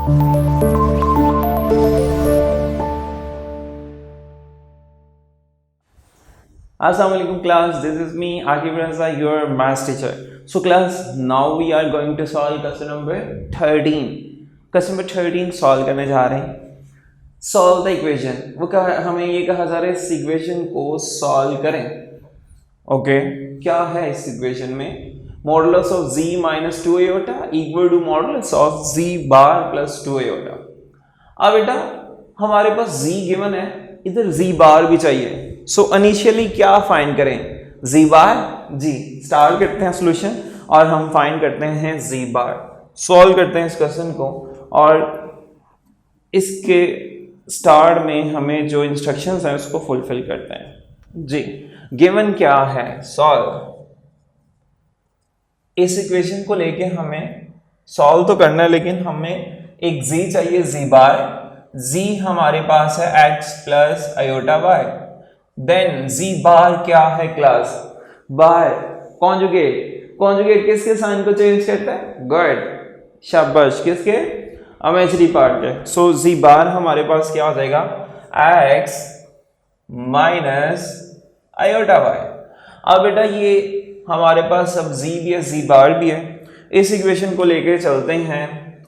Assalamu alaikum class, this is me Akib Raza, your maths teacher. So class, now we are going to solve question number 13. Question number 13 solve करने जा रहे हैं. Solve the equation. हमें ये कहा जा रहा है इस equation को solve करें. Okay, क्या है इस equation में? Modulus of z minus 2 iota equal to modulus of z bar plus 2 iota. अब बेटा हमारे पास z given है, इधर z bar भी चाहिए. सो इनिशियली क्या फाइंड करें? z बार g. स्टार्ट करते हैं सॉल्यूशन और हम फाइंड करते हैं z बार. सॉल्व करते हैं इस क्वेश्चन को और इसके स्टार्ट में हमें जो इंस्ट्रक्शंस हैं उसको फुलफिल करते हैं जी. गिवन क्या है? सॉल्व. इस इक्वेशन को लेके हमें सॉल्व तो करना है, लेकिन हमें एक z चाहिए, z बार. z हमारे पास है x plus iota y. Then z bar क्या है क्लास? Bar conjugate. कॉन्जुगेट किसके साइन को चेंज करता है? गुड, शाबाश. किसके? इमेजिनरी पार्ट के. सो z बार हमारे पास क्या हो जाएगा? x minus iota y. अब बेटा ये हमारे पास अब z भी है, z बार भी है. इस इक्वेशन को लेके चलते हैं.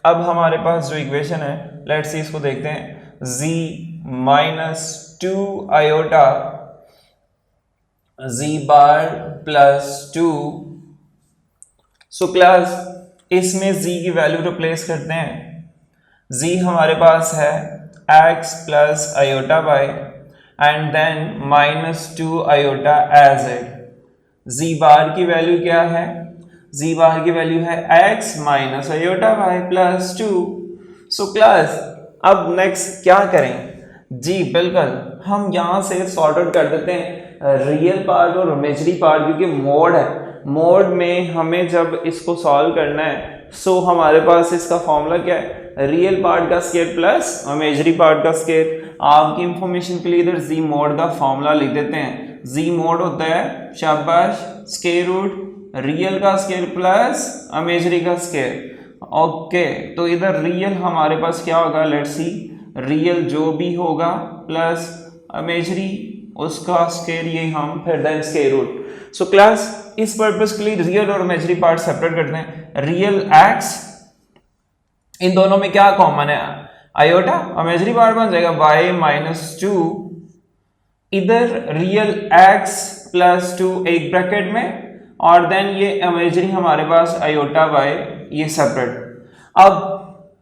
अब हमारे पास जो इक्वेशन है, लेट्स सी इसको देखते हैं. z minus 2 iota z bar plus 2. So class इसमें z की वैल्यू रिप्लेस करते हैं. z हमारे पास है x plus iota y and then minus 2 iota as it. z bar की वैल्यू क्या है? z बार की वैल्यू है x minus iota y plus 2. So class अब नेक्स्ट क्या करें? जी बिल्कुल, हम यहाँ से सॉर्ट आउट कर देते हैं रियल पार्ट और इमेजिनरी पार्ट, क्योंकि मोड है. मोड में हमें जब इसको सॉल्व करना है, सो हमारे पास इसका फॉर्मूला क्या है? रियल पार्ट का स्क्वायर प्लस इमेजिनरी पार्ट का स्क्वायर. आपकी इंफॉर्मेशन के लिए इधर जी मोड का फॉर्मूला लिख देते हैं. जी मोड होता है, शाबाश, स्क्वायर रूट रियल का स्क्वायर प्लस इमेजिनरी का स्क्वायर. ओके, तो इधर रियल हमारे पास क्या होगा? Let's see. रियल जो भी होगा प्लस इमेजिनरी उसका स्क्वायर, ये हम फिर then square root. So class इस पर्पस के लिए रियल और इमेजिनरी पार्ट सेपरेट करते हैं. रियल x, इन दोनों में क्या कॉमन है? आयोटा. इमेजिनरी पार्ट बन जाएगा y माइनस 2. इधर रियल x प्लस 2 एक ब्रैकेट में और देन ये इमेजिनरी हमारे पास आयोटा y, ये सेपरेट. अब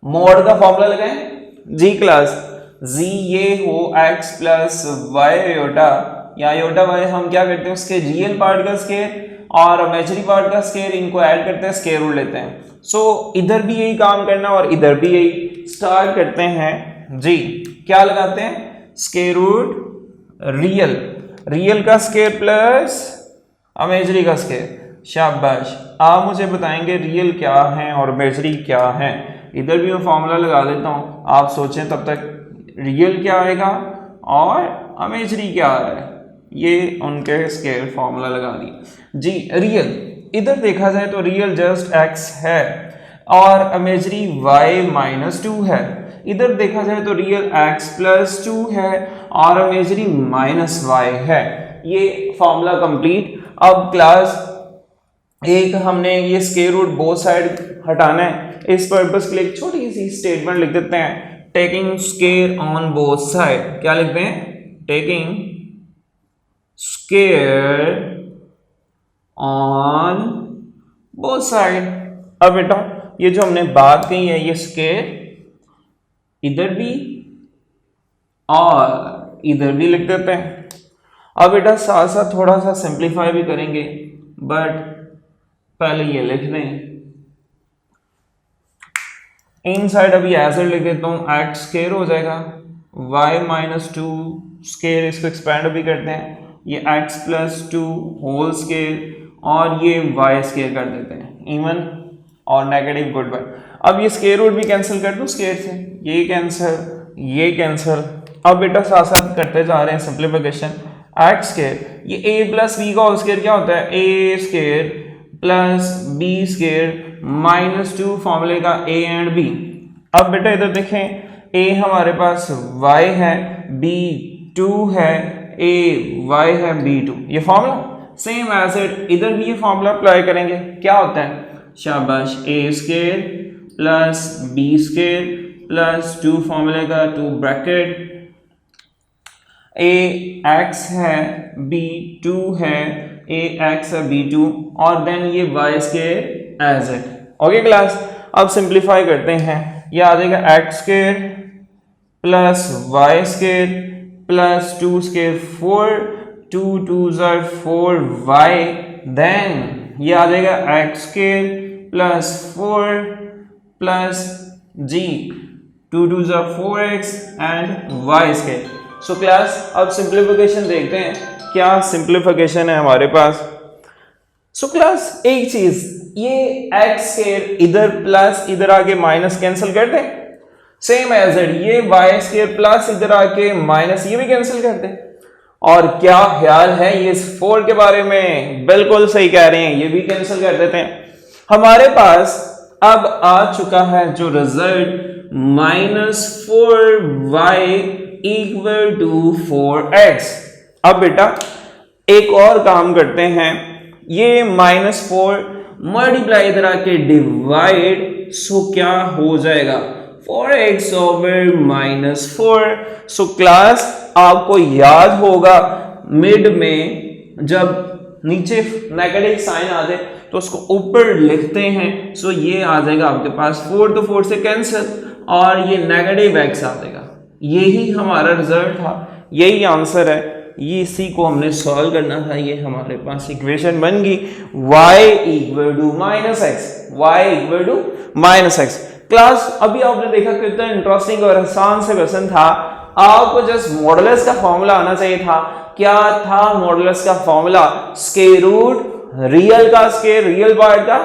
मोड का फॉर्मूला लगाएं जी क्लास. z ये हो x प्लस वाई आयोटा, या आयोटा y हम क्या करते हैं? उसके रियल पार्ट का स्क्वायर और इमेजिनरी पार्ट का स्क्वायर, इनको ऐड करते हैं, स्क्वायर रूट लेते हैं. सो इधर भी यही काम करना और इधर भी यही. स्टार्ट करते हैं जी. क्या लगाते हैं? स्क्वायर रूट रियल, रियल का स्क्वायर प्लस इमेजिनरी का स्क्वायर. शाबाश. आप मुझे बताएंगे रियल क्या है और इमेजिनरी क्या है. इधर भी मैं फॉर्मूला लगा देता हूं, आप सोचें तब तक. रियल क्या आएगा और इमेजिनरी क्या आ रहा है, ये उनके स्क्वायर फॉर्मूला लगा दिया जी. रियल इधर देखा जाए तो रियल जस्ट x है और इमेजिनरी y माइनस 2 है. इधर देखा जाए तो रियल x प्लस 2 है और इमेजिनरी माइनस y है. ये फॉर्मूला कंप्लीट. अब क्लास एक हमने ये स्क्वायर रूट बोथ साइड हटाना है. इस पर्पस के लिए एक छोटी सी स्टेटमेंट लिख देते हैं. Taking square on both side. क्या लिखते हैं? Taking square on both side. अब बेटा ये जो हमने बात कही है, ये स्क्वायर इधर भी और इधर भी लिख देते हैं. अब बेटा साथ साथ थोड़ा सा सिंप्लीफाई भी करेंगे, बट पहले ये लिख दें. इन साइड अभी एज इट लिख देता हूँ. x स्क्वायर हो जाएगा, y माइनस 2 स्क्वायर, इसको एक्सपेंड भी करते हैं. ये x प्लस 2 होल स्क्वायर और ये y स्क्वायर कर देते हैं. इवन और नेगेटिव गुड बाय. अब ये स्क्वायर रूट भी कैंसिल कर दूं स्क्वायर से. ये कैंसिल, ये कैंसिल. अब बेटा साथ साथ करते जा रहे हैं सिंप्लीफिकेशन. x स्क्वायर, ये a प्लस b का होल स्क्वायर क्या होता है? a square plus b square minus 2 फॉर्मूले का a एंड b. अब बेटा इधर देखें, a हमारे पास y है, b 2 है, a y है, b 2, ये फॉर्मूला सेम एज इट, इधर भी ये फॉर्मूला अप्लाई करेंगे। क्या होता है, शाबाश, a square plus b square plus 2 फॉर्मूले का 2 ब्रैकेट, a x है, b 2 है, a x है, b 2, और देन ये y square as it. Okay class, अब सिंप्लीफाई करते हैं, ये आ जाएगा x square plus y square plus 2 square 4, 2 2s are 4y, then ये आ जाएगा x square plus 4 plus g, 2 2s are 4x and y square. So class अब सिंप्लीफिकेशन देखते हैं, क्या सिंप्लीफिकेशन है हमारे पास। सो क्लास एक चीज, ये एक्स स्क्वायर इधर प्लस इधर आके माइनस कैंसिल कर दें, सेम एज इट ये वाई स्क्वायर प्लस इधर आके माइनस ये भी कैंसिल कर दें। और क्या ख्याल है ये इस 4 के बारे में, बिल्कुल सही कह रहे हैं, ये भी कैंसिल कर देते हैं। हमारे पास अब आ चुका है जो result -4y equal to 4x। अब बेटा एक और काम करते हैं, ये -4 मल्टीप्लाई इधर आके डिवाइड, सो क्या हो जाएगा 4x ओवर -4। सो क्लास आपको याद होगा मिड में जब नीचे नेगेटिव साइन आ जाए तो उसको ऊपर लिखते हैं, सो ये आ जाएगा आपके पास 4 तो 4 से कैंसिल और ये नेगेटिव x आ जाएगा। यही हमारा रिजल्ट था, यही आंसर है, ये इसी को हमने सॉल्व करना था। ये हमारे पास इक्वेशन बन गई y equal to -x, y equal to -x। Class अभी आपने देखा कितना इंटरेस्टिंग और आसान से क्वेश्चन था, आपको जस्ट मॉडुलस का फॉर्मूला आना चाहिए था। क्या था मॉडुलस का फॉर्मूला, स्क्वायर रूट रियल का स्क्वायर, रियल पार्ट का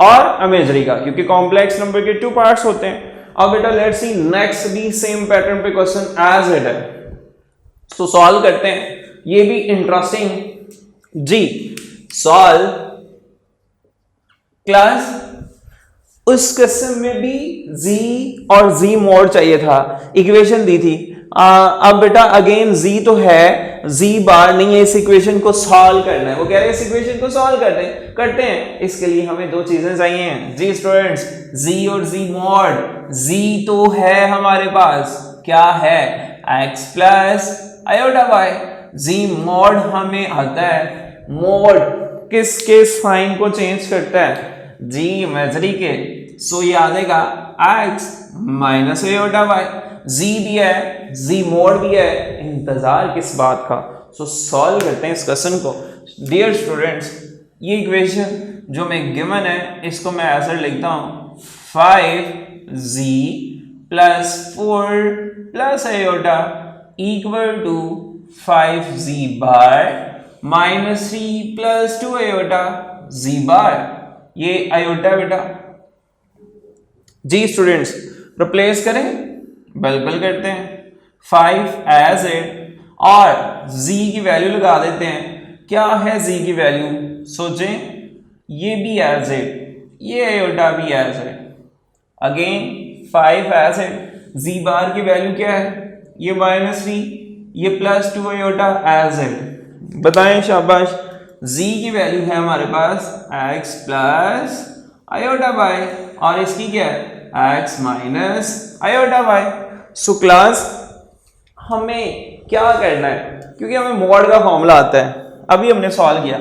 और इमेजिनरी का, क्योंकि कॉम्प्लेक्स नंबर के 2 पार्ट्स होते हैं। अब बेटा लेट्स सी नेक्स्ट भी सेम पैटर्न पे क्वेश्चन एज इट है, तो सॉल्व करते हैं, ये भी इंटरेस्टिंग जी। सॉल्व क्लास उस क्वेश्चन में भी z और z मोड चाहिए था, इक्वेशन दी थी। अब बेटा अगेन z तो है, z बार नहीं है, इस इक्वेशन को सॉल्व करना है। वो कह रहे हैं इस इक्वेशन को सॉल्व करते हैं, इसके लिए हमें 2 चीजें चाहिए जी स्टूडेंट्स, z और z मोड। z तो है हमारे पास, क्या है, x plus iota y। z mode हमें आता है, मोड किसके साइन को चेंज करता है, g इमेजिनरी के, सो ये आ जाएगा x minus iota y। z भी है, z मोड भी है, इंतजार किस बात का। सो सॉल्व करते हैं इस क्वेश्चन को। डियर स्टूडेंट्स, ये इक्वेशन जो मैं गिवन है इसको मैं ऐसे लिखता हूं, 5z plus 4 plus iota equal to 5z bar minus 3 plus 2 iota z bar. ये आयोटा बेटा जी स्टूडेंट्स रिप्लेस करें, बिल्कुल करते हैं, 5 एज इट और z की वैल्यू लगा देते हैं। क्या है z की वैल्यू, सोचें, ये भी एज इट, ये आयोटा भी as it, again 5 as it, z bar की वैल्यू क्या है, ये -3, ये प्लस 2 आयोटा एज इट। बताएं शाबाश, z की वैल्यू है हमारे पास x प्लस आयोटा y और इसकी क्या है x minus iota y। So class हमें क्या करना है, क्योंकि हमें मॉड का फॉर्मूला आता है, अभी हमने सॉल्व किया।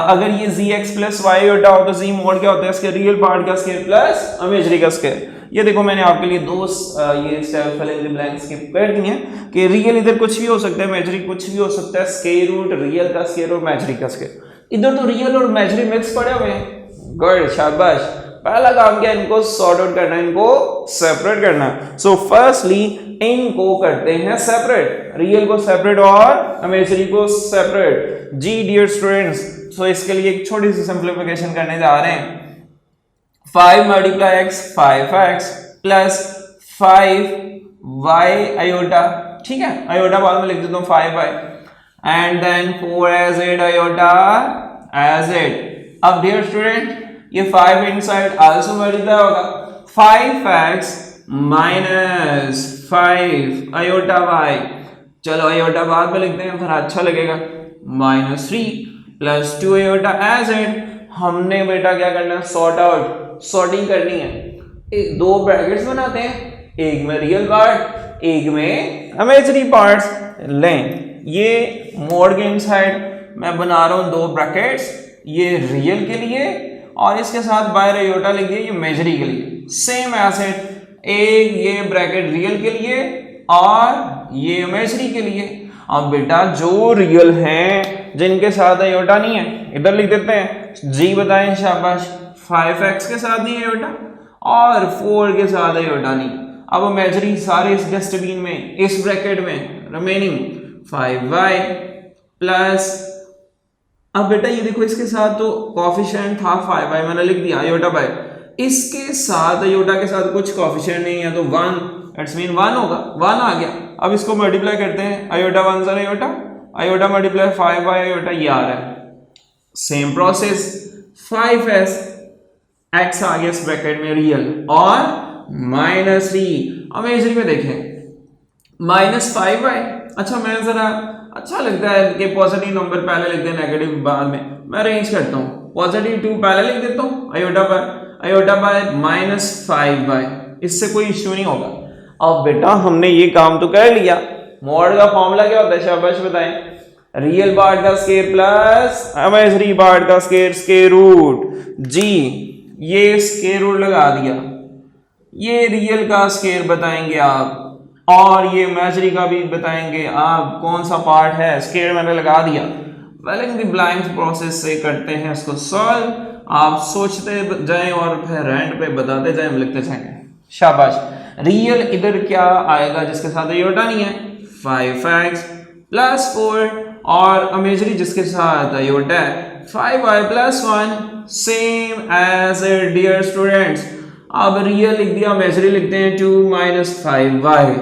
अगर ये zx प्लस y आयोटा हो तो z मॉड क्या होता है, इसके रियल पार्ट का स्क्वायर प्लस इमेजिनरी का स्क्वायर। ये देखो मैंने आपके लिए 2 ये step fill in the blanks skip कर दिए हैं कि रियल इधर कुछ भी हो सकता है, इमेजिनरी कुछ भी हो सकता है, स्क्वायर रूट रियल का स्क्वायर और इमेजिनरी का स्क्वायर। इधर तो रियल और इमेजिनरी मिक्स पड़े हुए हैं, गुड शाबाश। पहला काम क्या है, इनको सॉर्ट आउट करना है, इनको सेपरेट करना है। सो फर्स्टली इनको करते हैं सेपरेट, रियल को सेपरेट और इमेजिनरी को सेपरेट जी डियर स्टूडेंट्स। सो इसके लिए एक छोटी सी सिंप्लीफिकेशन करने जा रहे हैं, 5 multiply x 5x plus 5y iota, ठीक है, आयोटा बाद में लिख देता हूँ 5y and then 4 as it iota as it. अब डियर स्टूडेंट ये 5 इनसाइड आल्सो मल्टीप्लाई होगा, 5x माइनस 5 आयोटा वाई, चलो आयोटा बाद में लिखते हैं फिर अच्छा लगेगा, minus 3 plus 2 iota as it. हमने बेटा क्या करना है, सॉर्ट आउट, सॉर्टिंग करनी है। दो ब्रैकेट्स बनाते हैं, एक में रियल पार्ट एक में इमेजिनरी पार्ट्स लें। ये मोड के इनसाइड मैं बना रहा हूं दो ब्रैकेट्स, ये रियल के लिए और इसके साथ बाहर आयोटा लिख दिया ये इमेजिनरी के लिए। सेम एज इट, एक ये ब्रैकेट रियल के लिए और ये इमेजिनरी के लिए। अब बेटा जो रियल हैं जिनके साथ आयोटा नहीं है इधर लिख देते हैं, जी बताएं शाबाश, 5x के साथ नहीं आयोटा और 4 के साथ आयोटा नहीं। अब इमेजिनरी सारे इस डस्टबिन में, इस ब्रैकेट में रिमेनिंग 5y प्लस, अब बेटा ये देखो इसके साथ तो कोफिशिएंट था 5y मैंने लिख दिया आयोटा बाय, इसके साथ आयोटा के साथ कुछ कोफिशिएंट नहीं है तो 1, इट्स मीन 1 होगा, 1 आ गया। अब इसको मल्टीप्लाई करते हैं, आयोटा 1 ज़रा iota, iota multiply 5y iota, ये आ रहा है। सेम प्रोसेस, 5s x आ गया इस ब्रैकेट में रियल और माइनस 3 इमेजिनरी में देखें माइनस 5y। अच्छा मैं जरा अच्छा लगता है कि पॉजिटिव नंबर पहले लिख दें नेगेटिव बाद में, मैं अरेंज करता हूँ, पॉजिटिव 2 पहले लिख देता हूँ आयोटा बाय माइनस 5y, इससे कोई इश्यू नहीं होगा। अब बेटा हमने ये काम तो कर लिया, मॉड का फॉर्मूला क्या होता है शाबाश बताएं, रियल पार्ट का स्क्वायर प्लस इमेजिनरी पार्ट का स्क्वायर, स्क्वायर रूट जी, ये स्क्वायर रूट लगा दिया, ये रियल का स्क्वायर बताएंगे आप और ये इमेजिनरी का भी बताएंगे आप कौन सा पार्ट है, स्क्वायर मैंने लगा दिया। Fill in the blanks process से करते हैं इसको सॉल्व, आप सोचते जाएं और फिर एंड पे बताते जाएं, लिखते जाएंगे शाबाश। रियल इधर क्या आएगा जिसके साथ आयोटा नहीं है, 5x प्लस 4 और इमेजिनरी जिसके साथ आयोटा है 5y plus 1, same as dear students. अब रियल लिख दिया, इमेजिनरी लिखते हैं 2 माइनस 5y।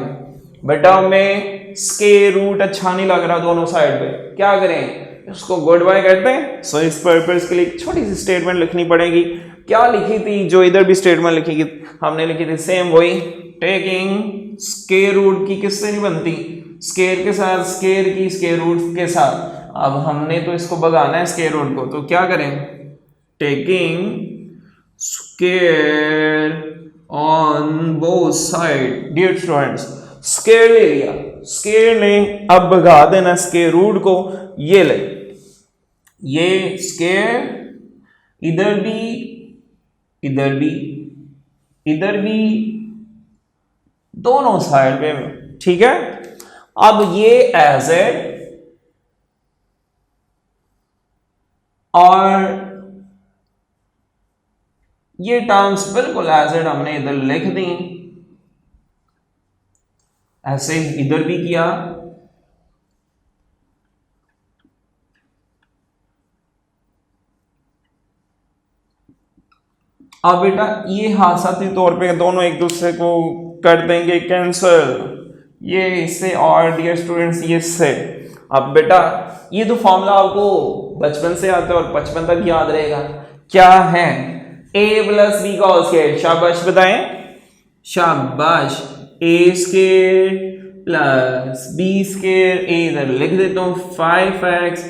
बेटा हमें स्क्वायर रूट अच्छा नहीं लग रहा दोनों साइड पे, क्या करें, इसको गुड बाय करते हैं। सो इस पर्पस के लिए एक छोटी सी स्टेटमेंट लिखनी पड़ेगी। क्या लिखी थी, जो इधर भी स्टेटमेंट लिखी हमने लिखी थी सेम वही, टेकिंग स्क्वायर रूट की किससे नहीं बनती, स्क्वायर के साथ, स्क्वायर की स्क्वायर रूट के साथ। अब हमने तो इसको भगाना है स्क्वायर रूट को, तो क्या करें, taking square on both side. Dear students square ले लिया, स्क्वायर ने अब भगा देना स्क्वायर रूट को, ये ले, ये स्क्वायर इधर भी इधर भी इधर भी दोनों साइड पे, ठीक है। अब ये एज इट और ये टर्म्स बिल्कुल एज इट हमने इधर लिख दी, ऐसे इधर भी किया। अब बेटा ये हादसाती तौर पे दोनों एक दूसरे को कर देंगे कैंसिल, ये इससे और डियर स्टूडेंट्स ये इससे। अब बेटा ये तो फॉर्मूला आपको बचपन से आता है और बचपन तक याद रहेगा, क्या है, a प्लस बी का होल स्क्वायर, शाबाश बताएं शाबाश, ए स्क्वायर प्लस बी स्क्वायर, ए इधर लिख देता हूं 5x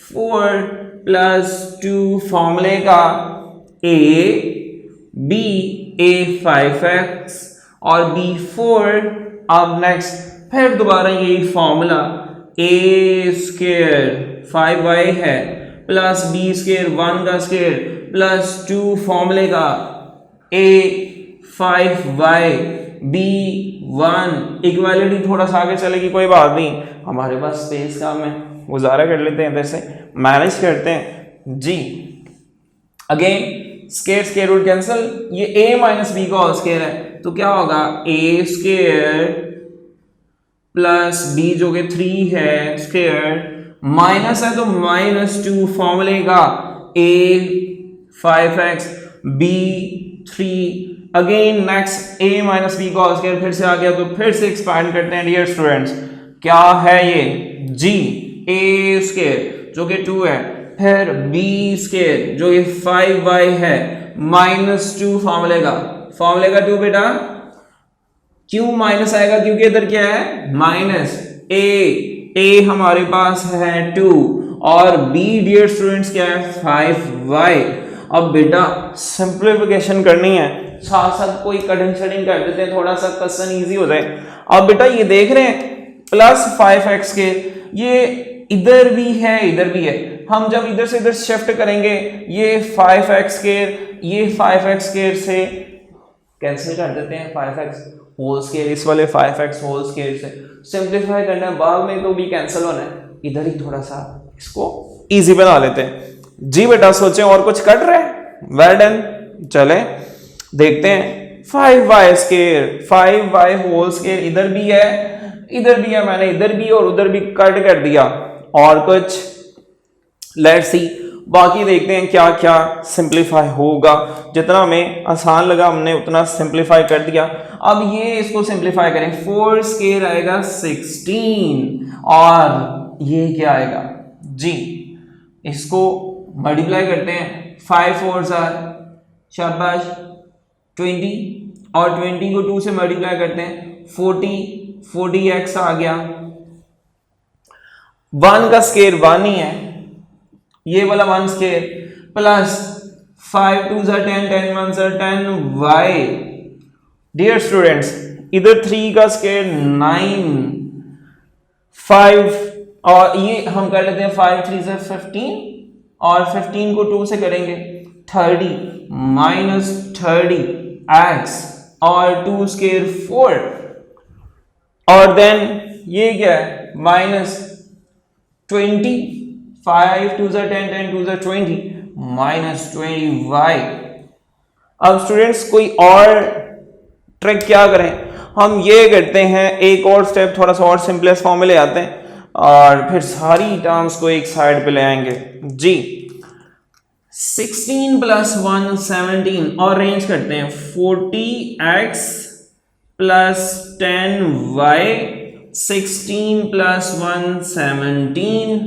4 प्लस 2 फॉर्मूले का a b a 5x और b 4। अब नेक्स्ट फिर दोबारा यही फॉर्मूला, a स्क्वायर 5y है प्लस b स्क्वायर 1 का स्क्वायर प्लस 2 फॉर्मूले का a 5y b 1। इक्वालिटी थोड़ा सा आगे चलेगी कोई बात नहीं, हमारे पास स्पेस का में गुजारा कर लेते हैं, वैसे मैनेज करते हैं जी। Again square square root cancel, ये a माइनस बी का होल स्क्वायर है तो क्या होगा, a स्क्वायर प्लस b जो कि 3 है स्क्वायर, माइनस है तो माइनस 2 फॉर्मूले का a 5x b 3। Again next a minus B का होल स्क्वायर फिर से आ गया तो फिर से एक्सपैंड करते हैं डियर स्टूडेंट्स, क्या है ये g a स्क्वायर जो कि 2 है, फिर b स्क्वायर जो ये 5y है माइनस 2 फॉर्मूले का 2 बेटा क्यों माइनस आएगा? क्योंकि इधर क्या है माइनस ए हमारे पास है 2 और बी डियर स्टूडेंट्स क्या है 5y। अब बेटा सिंप्लीफिकेशन करनी है, साथ साथ कोई कटिंग शटिंग कर देते हैं, थोड़ा सा क्वेश्चन इजी हो जाए। अब बेटा ये देख रहे हैं प्लस 5x के, ये इधर भी है इधर भी है, हम जब इधर से इधर शिफ्ट करेंगे ये 5x स्क्वायर ये 5x स्क्वायर से कैंसिल कर देते हैं, 5x होल स्क्वायर इस वाले 5x होल स्क्वायर से सिंप्लीफाई करना है, बाद में तो भी कैंसिल होना है, इधर ही थोड़ा सा इसको इजी बना लेते हैं। जी बेटा सोचें और कुछ कट रहे हैं? Well done. चले देखते हैं 5y square 5y whole square इधर भी है इधर भी है, मैंने इधर भी और उधर भी कट कर दिया, और कुछ लेट्स सी बाकी देखते हैं क्या क्या सिंप्लीफाई होगा। जितना हमें आसान लगा हमने उतना सिंप्लीफाई कर दिया। अब ये इसको सिंप्लीफाई करें, 4 स्क्वायर आएगा 16 और ये क्या आएगा जी, इसको मल्टीप्लाई करते हैं, 5 4 शाबाश 20 और 20 को 2 से मल्टीप्लाई करते हैं 40x आ गया, 1 का स्क्वायर 1 ही है, ये वाला 1 square plus 5 2 10 10 1 10y। Dear students इधर 3 का स्क्वायर 9 5 और ये हम कर लेते हैं 5 3 15 और 15 को 2 से करेंगे 30 माइनस 30x और 2 स्क्वायर 4 और देन ये क्या है माइनस 20 5 2 10 10 2 20 माइनस 20y। अब स्टूडेंट्स कोई और ट्रिक क्या करें, हम ये करते हैं एक और स्टेप थोड़ा सा और सिंपलेस्ट फॉर्म में ले आते हैं और फिर सारी टर्म्स को एक साइड पे ले आएंगे जी। 16 प्लस 1 17 और रेंज करते हैं 40x प्लस 10y 16 प्लस 1 17।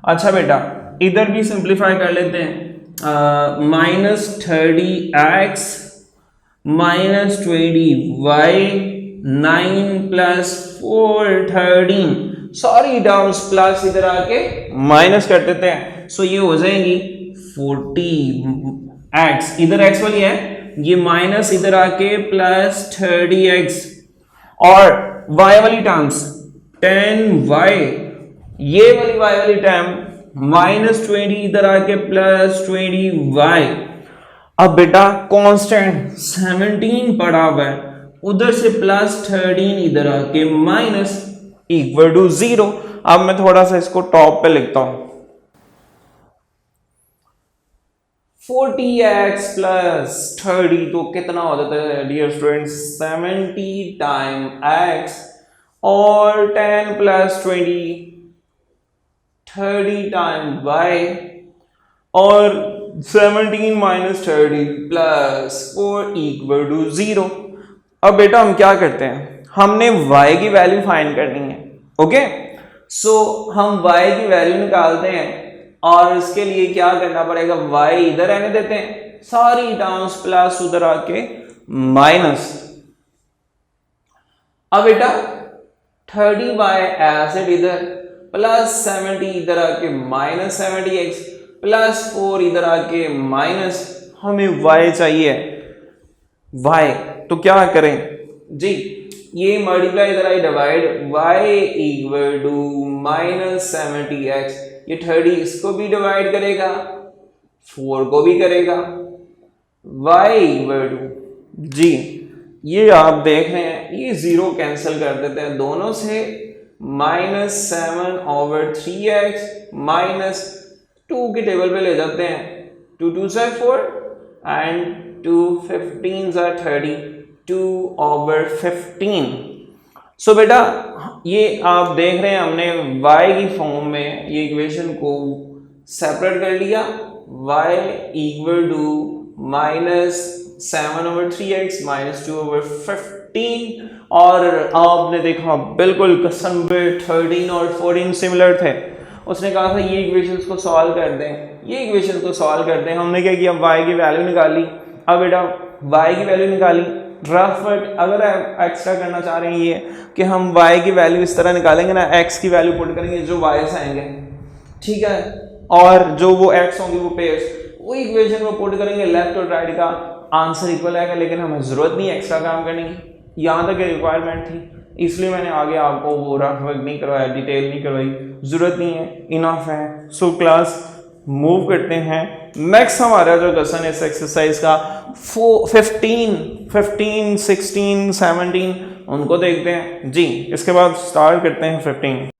अच्छा बेटा इधर भी सिंप्लीफाई कर लेते हैं, minus 30x minus 20y 9 plus 4 13, sorry terms plus इधर आके माइनस कर देते हैं, सो ये हो जाएंगी 40x इधर x वाली है, ये माइनस इधर आके प्लस 30x और y वाली टर्म्स 10y, ये वाली y वाली टर्म माइनस 20 इधर आके प्लस 20y। अब बेटा कांस्टेंट 17 पड़ा हुआ है, उधर से प्लस 13 इधर आके माइनस इक्वल टू 0। अब मैं थोड़ा सा इसको टॉप पे लिखता हूं, 40x प्लस 30 तो कितना हो जाता है डियर स्टूडेंट्स 70 टाइम x और 10 प्लस 20 30 टाइम y और 17 माइनस 30 प्लस 4 इक्वल टू 0। अब बेटा हम क्या करते हैं, हमने y की वैल्यू फाइंड करनी है, ओके सो हम y की वैल्यू निकालते हैं और इसके लिए क्या करना पड़ेगा, y इधर रहने देते हैं, सारी टर्म्स प्लस उधर आके माइनस। अब बेटा 30y एसिड इधर प्लस 70 इधर आके माइनस 70x प्लस 4 इधर आके माइनस, हमें y चाहिए y, तो क्या करें जी, ये मल्टीप्लाई इधर आई divide y equal to minus 70x, ये 30 इसको भी डिवाइड करेगा 4 को भी करेगा, y इक्वल टू जी, ये आप देख रहे हैं ये 0 कैंसिल कर देते हैं दोनों से, माइनस 7 ओवर 3x माइनस 2 के टेबल पे ले जाते हैं, 2 2 से 4 एंड 2 15 से 30 2 ओवर 15। सो बेटा ये आप देख रहे हैं हमने y की फॉर्म में ये इक्वेशन को सेपरेट कर लिया, y equal to minus 7 over 3x minus 2 over 15 और आपने देखा बिल्कुल कसम पे 13 और 14 सिमिलर थे, उसने कहा था ये इक्वेशंस को सॉल्व कर दें, ये इक्वेशन को सॉल्व कर दें, हमने क्या किया y की वैल्यू निकाली। अब बेटा y की वैल्यू निकाली रफ वर्क अगर एक्स्ट्रा करना चाह रहे हैं ये कि हम y की वैल्यू इस तरह निकालेंगे ना, x की वैल्यू पुट करेंगे जो y से आएंगे, ठीक है, और जो वो x होंगे वो पेयर्स, वो इक्वेशन में पुट करेंगे, लेफ्ट और राइट का आंसर इक्वल आएगा। लेकिन हमें ज़रूरत नहीं है एक्स्ट्रा काम करने की, यहाँ तक रिक्वायरमेंट थी, इसलिए मैंने आगे आपको वो रफ वर्क नहीं करवाया, डिटेल नहीं करवाई, ज़रूरत नहीं है, इनफ है। सो क्लास मूव करते हैं। नेक्स्ट हमारा जो क्वेश्चन है इस एक्सरसाइज का 15, 16, 17 उनको देखते हैं जी। इसके बाद स्टार्ट करते हैं 15।